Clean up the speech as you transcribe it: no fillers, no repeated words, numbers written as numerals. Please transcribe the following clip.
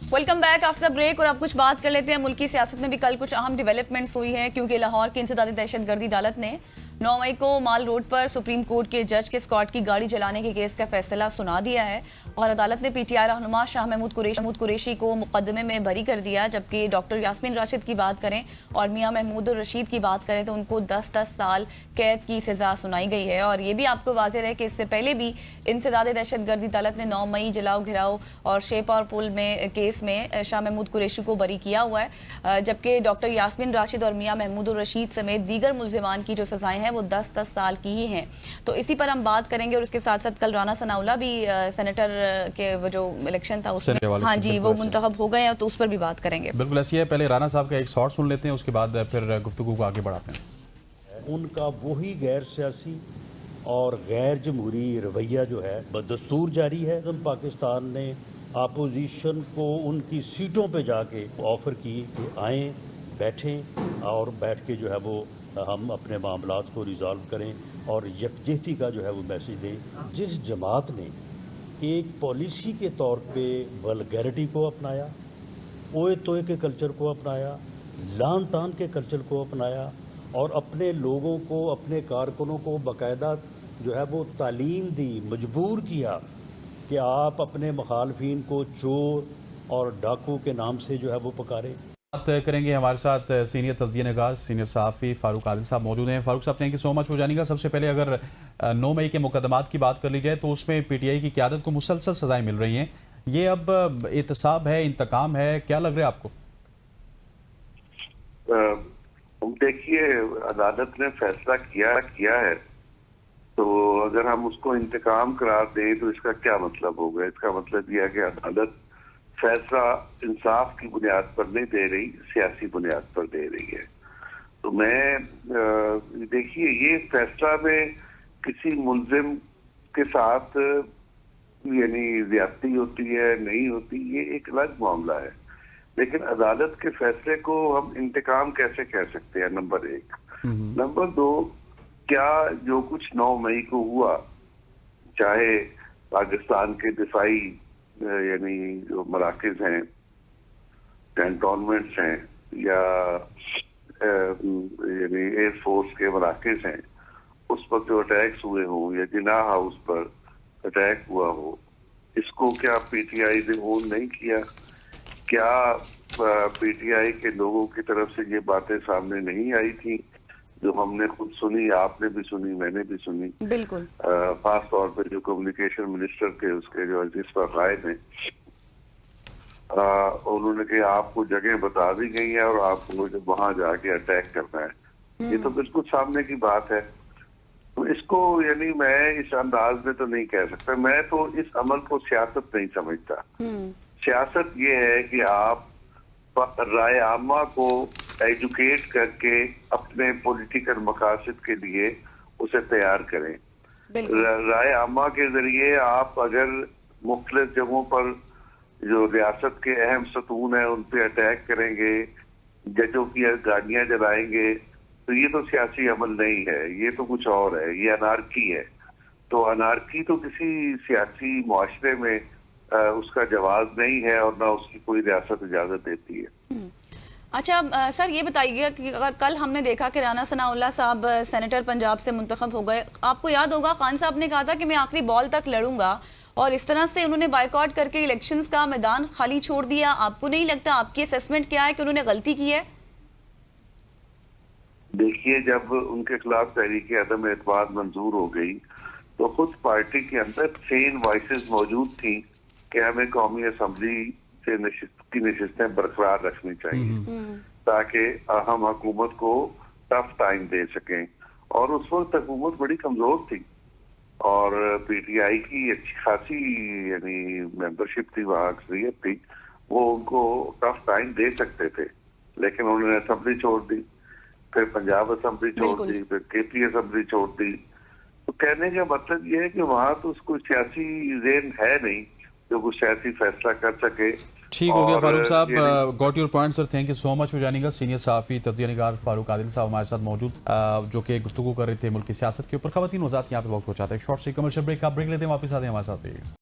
Welcome back after the break. और अब कुछ बात कर लेते हैं मुल्की सियासत में भी कल कुछ अहम डेवलपमेंट्स हुई है, क्योंकि लाहौर की इंसदादी दहशतगर्दी अदालत ने 9 मई को माल रोड पर सुप्रीम कोर्ट के जज के स्क्वाड की गाड़ी जलाने के केस का फैसला सुना दिया है और अदालत ने पीटीआई रहनुमा शाह महमूद कुरैशी को मुकदमे में बरी कर दिया। जबकि डॉक्टर यास्मीन राशिद की बात करें और मियां महमूद रशीद की बात करें तो उनको 10-10 साल कैद की सजा सुनाई गई है। और ये भी आपको वाज़ेह है कि इससे पहले भी इंसदादी दहशतगर्दी अदालत ने 9 मई जलाओ घिराव और शेप और पुल में केस में शाह महमूद कुरैशी को बरी किया हुआ है, जबकि डॉक्टर यास्मीन राशिद और मियां महमूद रशीद समेत दीगर मुल्जिमान की जो सजाएं हैं वो 10-10 साल की ही हैं। तो इसी पर हम बात करेंगे। और इसके साथ साथ कल राना सनाउल्लाह भी सेनेटर के वो जो इलेक्शन था उसमें हाँ जी वो मुंतखब हो गए हैं, तो उस पर भी बात करेंगे। बिल्कुल ऐसी है। पहले राना साहब का एक शॉट सुन लेते हैं, उसके बाद फिर गुफ्तगू को आगे बढ़ाते हैं। उनका वही गैर सियासी और गैर जमहूरी रवैया जो है बदस्तूर जारी है। पाकिस्तान ने अपोजिशन को उनकी सीटों पे जाके ऑफर की कि आए बैठें और बैठ के जो है वो हम अपने मामलात को रिजॉल्व करें और यकजहती का जो है वो मैसेज दें। जिस जमात ने एक पॉलिसी के तौर पे वल्गैरिटी को अपनाया, ओए तोए के कल्चर को अपनाया, लान तान के कल्चर को अपनाया और अपने लोगों को, अपने कारकुनों को बाकायदा जो है वो तालीम दी, मजबूर किया कि आप अपने मुखालफिन को चोर और डाकू के नाम से जो है वो पुकारें। बात करेंगे हमारे साथ सीनियर तज्ज़िया निगार सीनियर सहाफ़ी फ़ारूक आदिल साहब मौजूद हैं। फ़ारूक साहब, thank you so much for joining. सबसे पहले अगर 9 मई के मुकदमात की बात कर ली जाए तो उसमें पीटीआई की क़यादत को मुसलसल सजाएं मिल रही हैं। ये अब एहतसाब है, इंतकाम है, क्या लग रहा है आपको? देखिए, अदालत ने फैसला किया है, तो अगर हम उसको इंतकाम करार दें तो इसका क्या मतलब होगा? इसका मतलब यह है कि अदालत फैसला इंसाफ की बुनियाद पर नहीं दे रही, सियासी बुनियाद पर दे रही है। तो मैं देखिए, ये फैसला में किसी मुल्जिम के साथ यानी ज्यादती होती है नहीं होती, ये एक अलग मामला है। लेकिन अदालत के फैसले को हम इंतकाम कैसे कह सकते हैं? नंबर 1। नंबर 2, क्या जो कुछ 9 मई को हुआ, चाहे पाकिस्तान के दिफाई यानी जो मराकज हैं, कैंटोनमेंट्स हैं या यानी एयरफोर्स के मराकज हैं, उस पर जो अटैक्स हुए हों या जिन्ना हाउस पर अटैक हुआ हो, इसको क्या पीटीआई ने ओन नहीं किया? क्या पीटीआई के लोगों की तरफ से ये बातें सामने नहीं आई थी जो हमने खुद सुनी, आपने भी सुनी, मैंने भी सुनी? बिल्कुल। खास तौर पर जो कम्युनिकेशन मिनिस्टर के उसके जो अजीज पर कायद हैं, उन्होंने कहा आपको जगह बता दी गई है और आपको जो वहां जाके अटैक करना है। ये तो बिल्कुल सामने की बात है। तो इसको यानी मैं इस अंदाज में तो नहीं कह सकता। मैं तो इस अमल को सियासत नहीं समझता। सियासत ये है कि आप राय आमा को एजुकेट करके अपने पॉलिटिकल मकासद के लिए उसे तैयार करें। राय आमा के जरिए आप अगर मुख्तलिफ जगहों पर जो रियासत के अहम सतून है उन पे अटैक करेंगे, जजों की गाड़ियां जलाएंगे, तो ये तो सियासी अमल नहीं है, ये तो कुछ और है, ये अनारकी है। तो अनारकी तो किसी सियासी मुआशरे में उसका जवाब नहीं है और ना उसकी कोई रियासत इजाजत देती है। अच्छा सर, ये बताइए कि कल हमने देखा कि राना सनाउल्लाह साहब सेनेटर पंजाब से मुंतखब हो गए। आपको याद होगा खान साहब ने कहा था कि मैं आखिरी बॉल तक लड़ूंगा, और इस तरह से उन्होंने बायकॉट करके इलेक्शंस का मैदान खाली छोड़ दिया। आपको नहीं लगता, आपकी असेसमेंट क्या है कि उन्होंने गलती की है? देखिए, जब उनके खिलाफ तहरीक अदम एतमाद मंजूर हो गई तो खुद पार्टी के अंदर सेन वॉइसेस मौजूद थी कि हमें कौमी असम्बली से नशिस्तें बरकरार रखनी चाहिए ताकि हम हुकूमत को टफ टाइम दे सकें। और उस वक्त हुकूमत बड़ी कमजोर थी और पीटीआई की अच्छी खासी यानी मेंबरशिप थी, वहाँ अक्सरियत थी, वो उनको टफ टाइम दे सकते थे। लेकिन उन्होंने असम्बली छोड़ दी, फिर पंजाब असम्बली छोड़ दी, फिर केपी असम्बली छोड़ दी। तो कहने का मतलब ये है कि वहाँ तो उसको सियासी ज़ेन है नहीं जो कुछ सियासी फैसला कर सके। ठीक हो गया फ़ारूक साहब, got your point sir, thank you so much for joining. Senior सहाफ़ी तज्ज़िया निगार फ़ारूक आदिल साहब हमारे साथ मौजूद, जो कि गुफ्तगू कर रहे थे मुल्क की सियासत के ऊपर। ख़वातीन वज़ात यहाँ पे वक्त पहुँचाते हैं। शॉर्ट से कमर्शियल ब्रेक, आप ब्रेक लेते हैं, वापस आते हैं हमारे साथ।